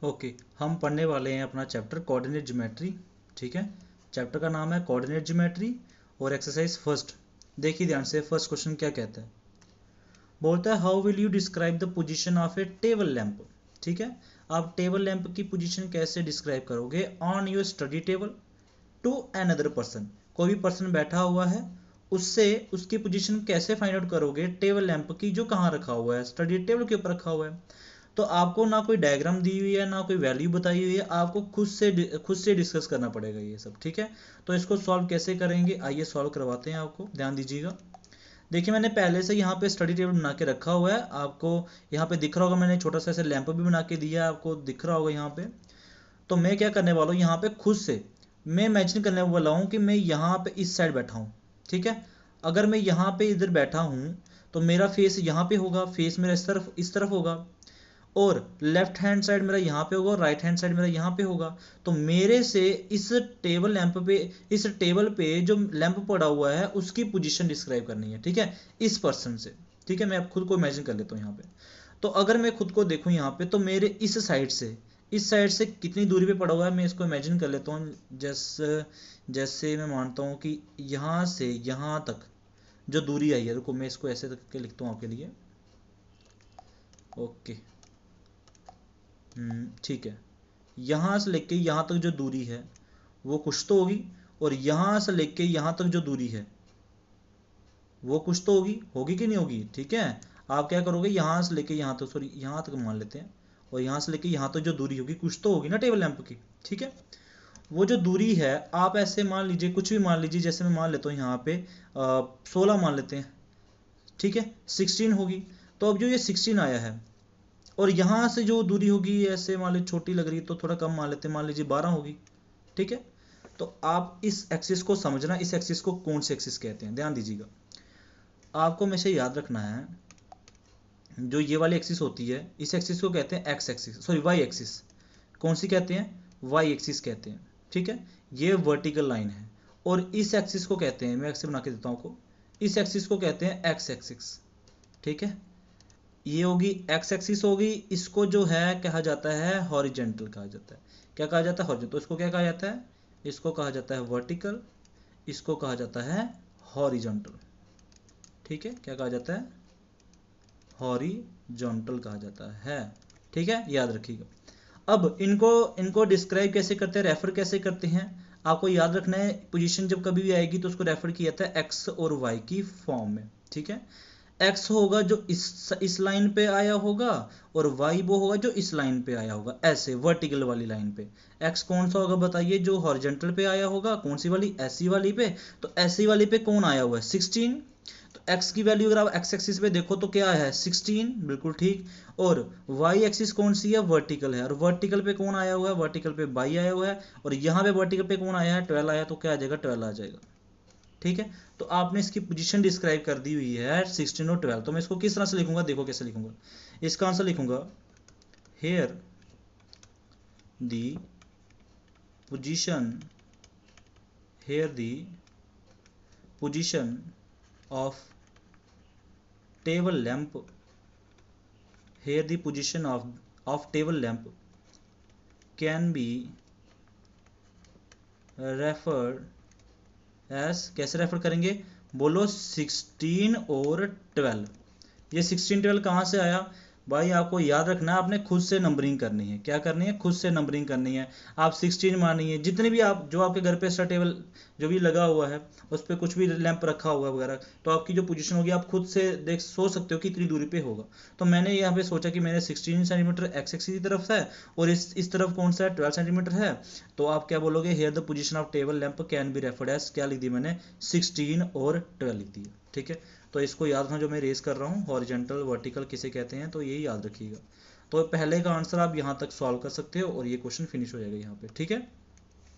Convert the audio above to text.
Okay, हम पढ़ने वाले हैं अपना चैप्टर कोऑर्डिनेट ज्योमेट्री। ठीक है, चैप्टर का नाम है कोऑर्डिनेट ज्योमेट्री और एक्सरसाइज फर्स्ट। देखिए ध्यान से, फर्स्ट क्वेश्चन क्या कहता है, बोलता है how will you describe the position of a table lamp. ठीक है, आप टेबल लैंप की पोजीशन कैसे डिस्क्राइब करोगे on your study table to another person. कोई भी पर्सन बैठा हुआ है, उससे उसकी पोजीशन कैसे फाइंड आउट करोगे टेबल लैंप की जो कहाँ रखा हुआ है, स्टडी टेबल के ऊपर रखा हुआ है। तो आपको ना कोई डायग्राम दी हुई है ना कोई वैल्यू बताई हुई है, आपको खुद से डिस्कस करना पड़ेगा ये सब। ठीक है, तो इसको सॉल्व कैसे करेंगे, आइए सॉल्व करवाते हैं आपको, ध्यान दीजिएगा। देखिए मैंने पहले से यहाँ पे स्टडी टेबल बना के रखा हुआ है, आपको यहाँ पे दिख रहा होगा, मैंने छोटा सा ऐसे लैंप भी बना के दिया है, आपको दिख रहा होगा यहाँ पे। तो मैं क्या करने वाला हूँ, यहाँ पे खुद से मैं इमेजिन करने वाला हूँ कि मैं यहाँ पे इस साइड बैठा हूँ। ठीक है, अगर मैं यहाँ पे इधर बैठा हूँ तो मेरा फेस यहाँ पे होगा, फेस मेरा इस तरफ होगा, और लेफ्ट हैंड साइड मेरा यहाँ पे होगा और राइट हैंड साइड मेरा यहाँ पे होगा। तो मेरे से इस टेबल पे जो लैंप पड़ा हुआ है उसकी पोजीशन डिस्क्राइब करनी है। ठीक है, इस पर्सन से। ठीक है, मैं अब खुद को इमेजिन कर लेता हूँ यहाँ पे। तो अगर मैं खुद को देखूँ यहाँ पे, तो मेरे इस साइड से कितनी दूरी पे पड़ा हुआ है, मैं इसको इमेजिन कर लेता हूँ। जैसे मैं मानता हूँ कि यहाँ से यहाँ तक जो दूरी आई है, रुको मैं इसको ऐसे करके लिखता हूँ आपके लिए। ओके, ठीक है, यहाँ से लेके यहाँ तक जो दूरी है वो कुछ तो होगी, और यहाँ से लेके यहाँ तक जो दूरी है वो कुछ तो होगी, होगी कि नहीं होगी। ठीक है, आप क्या करोगे, यहाँ से लेके यहाँ तक, सॉरी यहाँ तक मान लेते हैं, और यहाँ से लेके यहाँ तक जो दूरी होगी कुछ तो होगी ना टेबल लैंप की। ठीक है, वो जो दूरी है आप ऐसे मान लीजिए, कुछ भी मान लीजिए, जैसे मैं मान लेता हूँ यहाँ पे 16 मान लेते हैं। ठीक है, 16 होगी। तो अब जो ये 16 आया है, और यहाँ से जो दूरी होगी ऐसे मान लीजिए छोटी लग रही है तो थोड़ा कम मान लेते हैं, मान लीजिए 12 होगी। ठीक है, तो आप इस एक्सिस को समझना, इस एक्सिस को कौन से एक्सिस कहते हैं, ध्यान दीजिएगा। आपको हमेशा याद रखना है, जो ये वाली एक्सिस होती है इस एक्सिस को कहते हैं x axis, sorry y axis. कौन सी कहते हैं, वाई एक्सिस कहते हैं। ठीक है, ये वर्टिकल लाइन है, और इस एक्सिस को कहते हैं, मैं एक्सिस बना के देता हूँ आपको, इस एक्सिस को कहते हैं एक्स एक्सिस। ठीक है, ये होगी एक्स एक्सिस होगी, इसको जो है कहा जाता है हॉरिजेंटल कहा जाता है। क्या कहा जाता है, हॉरिजेंटल। तो इसको क्या कहा जाता है, इसको कहा जाता है वर्टिकल, इसको कहा जाता है हॉरिजॉन्टल। ठीक है, क्या कहा जाता है, हॉरिजॉन्टल कहा जाता है। ठीक है, याद रखिएगा। अब इनको डिस्क्राइब कैसे करते हैं, रेफर कैसे करते हैं, आपको याद रखना है। पोजीशन जब कभी भी आएगी तो उसको रेफर किया जाता है एक्स और वाई की फॉर्म में। ठीक है, एक्स होगा जो इस लाइन पे आया होगा, और वाई वो होगा जो इस लाइन पे आया होगा, ऐसे वर्टिकल वाली लाइन पे। एक्स कौन सा होगा बताइए, जो हॉरिजॉन्टल पे आया होगा, कौन सी वाली, ऐसी वाली पे। तो ऐसी वाली पे कौन आया हुआ है, 16। तो एक्स की वैल्यू अगर आप एक्स एक्सिस पे देखो तो क्या है, 16, बिल्कुल ठीक। और वाई एक्सिस कौन सी है, वर्टिकल है, और वर्टिकल पे कौन आया हुआ है, वर्टिकल पे बाई आया हुआ है, और यहाँ पे वर्टिकल पे कौन आया है, 12 आया, तो क्या आ जाएगा, 12 आ जाएगा। ठीक है, तो आपने इसकी पोजीशन डिस्क्राइब कर दी हुई है 16 और 12। तो मैं इसको किस तरह से लिखूंगा, देखो कैसे लिखूंगा। इसका आंसर लिखूंगा, here the position, here the position of table lamp, here the position of table lamp can be referred as, कैसे रेफर करेंगे, बोलो 16 और 12। ये 16 12 कहाँ से आया भाई, आपको याद रखना है, आपने खुद से नंबरिंग करनी है। क्या करनी है, खुद से नंबरिंग करनी है। आप 16 मानिए, जितने भी आप जो आपके घर पे स्टडी टेबल जो भी लगा हुआ है उस पर कुछ भी लैंप रखा हुआ है वगैरह, तो आपकी जो पोजीशन होगी आप खुद से देख सोच सकते हो कि इतनी दूरी पे होगा। तो मैंने यहाँ पे सोचा कि मेरे 16 सेंटीमीटर एक्स एक्सिस की तरफ है, और इस तरफ कौन सा है, 12 सेंटीमीटर है। तो आप क्या बोलोगे, here the position of table lamp can be referred as, क्या लिख दी मैंने, 16 और 12 लिख दी। ठीक है, तो इसको याद रखना, जो मैं रेस कर रहा हूँ हॉरिजॉन्टल वर्टिकल किसे कहते हैं, तो यही याद रखिएगा। तो पहले का आंसर आप यहाँ तक सॉल्व कर सकते हो, और ये क्वेश्चन फिनिश हो जाएगा यहाँ पे। ठीक है।